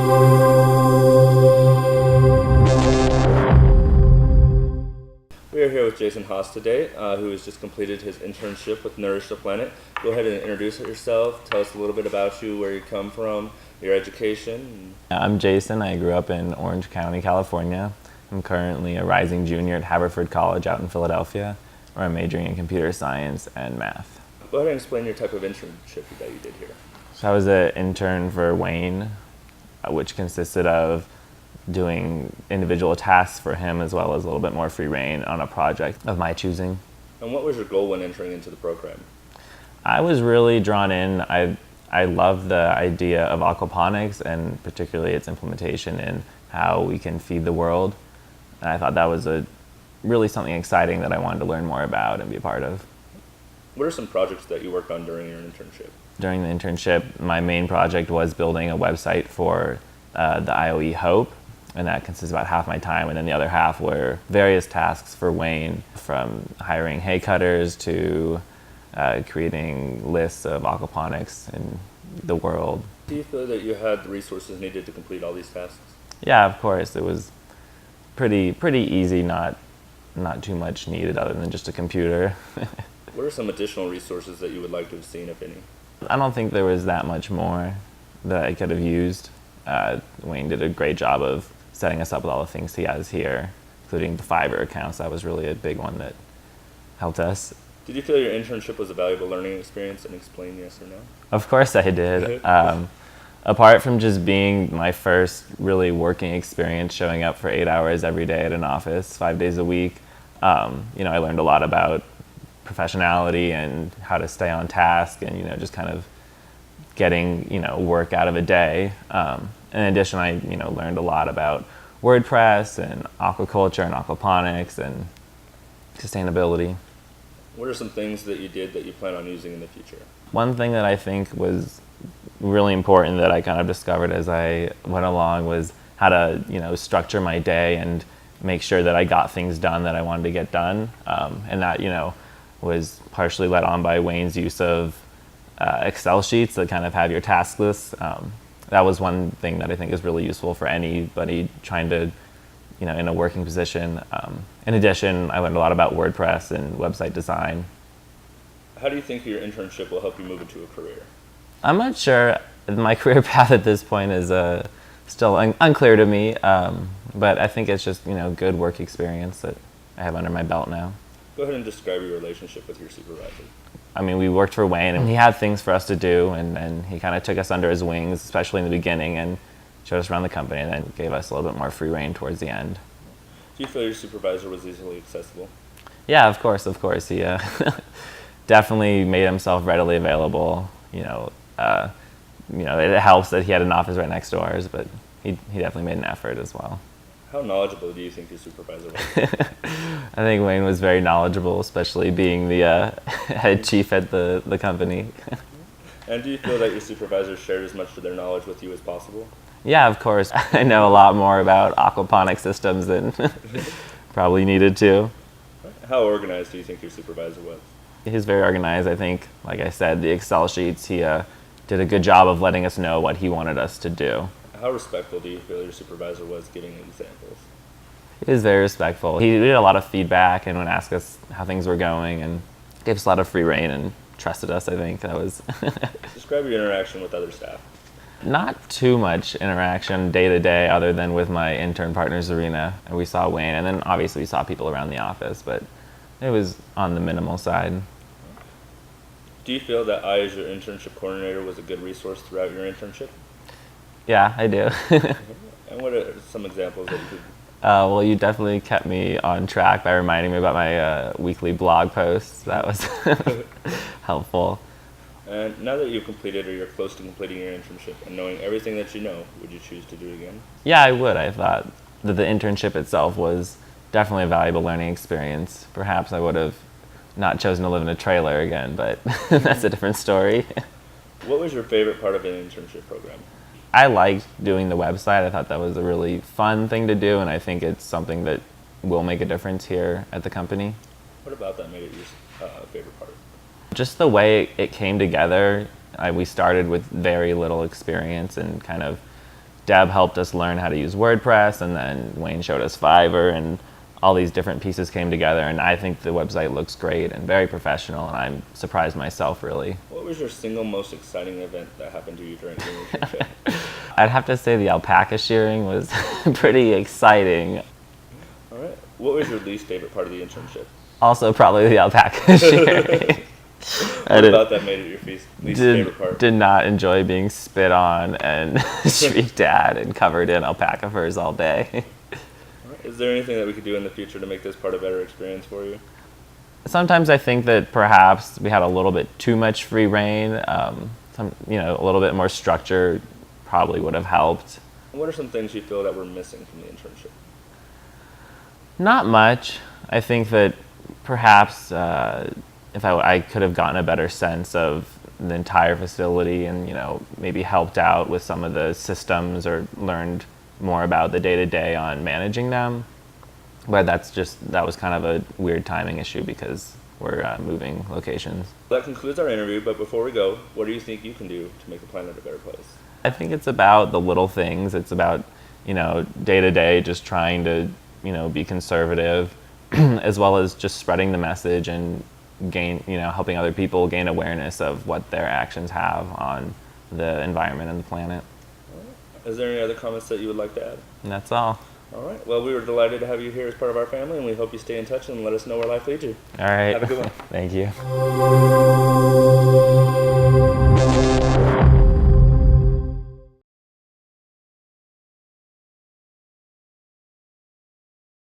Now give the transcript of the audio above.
We are here with Jason Haas today, who has just completed his internship with Nourish the Planet. Go ahead and introduce yourself. Tell us a little bit about you, where you come from, your education. I'm Jason. I grew up in Orange County, California. I'm currently a rising junior at Haverford College out in Philadelphia, where I'm majoring in computer science and math. Go ahead and explain your type of internship that you did here. So I was an intern for Wayne, which consisted of doing individual tasks for him as well as a little bit more free reign on a project of my choosing. And what was your goal when entering into the program? I was really drawn in. I love the idea of aquaponics and particularly its implementation in how we can feed the world. And I thought that was really something exciting that I wanted to learn more about and be a part of. What are some projects that you worked on during your internship? During the internship, my main project was building a website for the IOE Hope, and that consists about half my time, and then the other half were various tasks for Wayne, from hiring hay cutters to creating lists of aquaponics in the world. Do you feel that you had the resources needed to complete all these tasks? Yeah, of course. It was pretty easy, not too much needed other than just a computer. What are some additional resources that you would like to have seen, if any? I don't think there was that much more that I could have used. Wayne did a great job of setting us up with all the things he has here, including the Fiverr accounts. That was really a big one that helped us. Did you feel your internship was a valuable learning experience, and explain yes or no? Of course I did. Apart from just being my first really working experience, showing up for 8 hours every day at an office, 5 days a week, I learned a lot about professionality and how to stay on task and, just kind of getting, work out of a day. In addition, I, learned a lot about WordPress and aquaculture and aquaponics and sustainability. What are some things that you did that you plan on using in the future? One thing that I think was really important that I kind of discovered as I went along was how to, structure my day and make sure that I got things done that I wanted to get done. And that, was partially led on by Wayne's use of Excel sheets that kind of have your task lists. That was one thing that I think is really useful for anybody trying to, in a working position. In addition, I learned a lot about WordPress and website design. How do you think your internship will help you move into a career? I'm not sure. My career path at this point is still unclear to me, but I think it's just, good work experience that I have under my belt now. Go ahead and describe your relationship with your supervisor. I mean, we worked for Wayne, and he had things for us to do, and he kind of took us under his wings, especially in the beginning, and showed us around the company, and then gave us a little bit more free reign towards the end. Do you feel your supervisor was easily accessible? Yeah, of course. He definitely made himself readily available. It helps that he had an office right next to ours, but he definitely made an effort as well. How knowledgeable do you think your supervisor was? I think Wayne was very knowledgeable, especially being the head chief at the company. And do you feel that your supervisor shared as much of their knowledge with you as possible? Yeah, of course. I know a lot more about aquaponics systems than probably needed to. How organized do you think your supervisor was? He's very organized. I think, like I said, the Excel sheets, he did a good job of letting us know what he wanted us to do. How respectful do you feel your supervisor was giving examples? He was very respectful. He did a lot of feedback and would ask us how things were going and gave us a lot of free reign and trusted us, I think. That was Describe your interaction with other staff. Not too much interaction day to day other than with my intern partner, Zarina. And we saw Wayne, and then obviously we saw people around the office, but it was on the minimal side. Do you feel that I, as your internship coordinator, was a good resource throughout your internship? Yeah, I do. And what are some examples that you could... Well, you definitely kept me on track by reminding me about my weekly blog posts. That was helpful. And now that you've completed or you're close to completing your internship and knowing everything that you know, would you choose to do it again? Yeah, I would. I thought that the internship itself was definitely a valuable learning experience. Perhaps I would have not chosen to live in a trailer again, but that's a different story. What was your favorite part of an internship program? I liked doing the website. I thought that was a really fun thing to do, and I think it's something that will make a difference here at the company. What about that made it your favorite part? Just the way it came together. We started with very little experience and kind of Deb helped us learn how to use WordPress, and then Wayne showed us Fiverr, and all these different pieces came together, and I think the website looks great and very professional, and I'm surprised myself, really. What was your single most exciting event that happened to you during your internship? I'd have to say the alpaca shearing was pretty exciting. All right. What was your least favorite part of the internship? Also probably the alpaca shearing. What about that made it your least favorite part? Did not enjoy being spit on and shrieked at and covered in alpaca furs all day. Is there anything that we could do in the future to make this part a better experience for you? Sometimes I think that perhaps we had a little bit too much free reign. A little bit more structure probably would have helped. What are some things you feel that were missing from the internship? Not much. I think that perhaps if I could have gotten a better sense of the entire facility and, maybe helped out with some of the systems or learned more about the day-to-day on managing them. But that was kind of a weird timing issue because we're moving locations. That concludes our interview, but before we go, what do you think you can do to make the planet a better place? I think it's about the little things. It's about, day-to-day just trying to, be conservative as well as just spreading the message and helping other people gain awareness of what their actions have on the environment and the planet. Is there any other comments that you would like to add? And that's all. All right. Well, we were delighted to have you here as part of our family, and we hope you stay in touch and let us know where life leads you. All right. Have a good one. Thank you.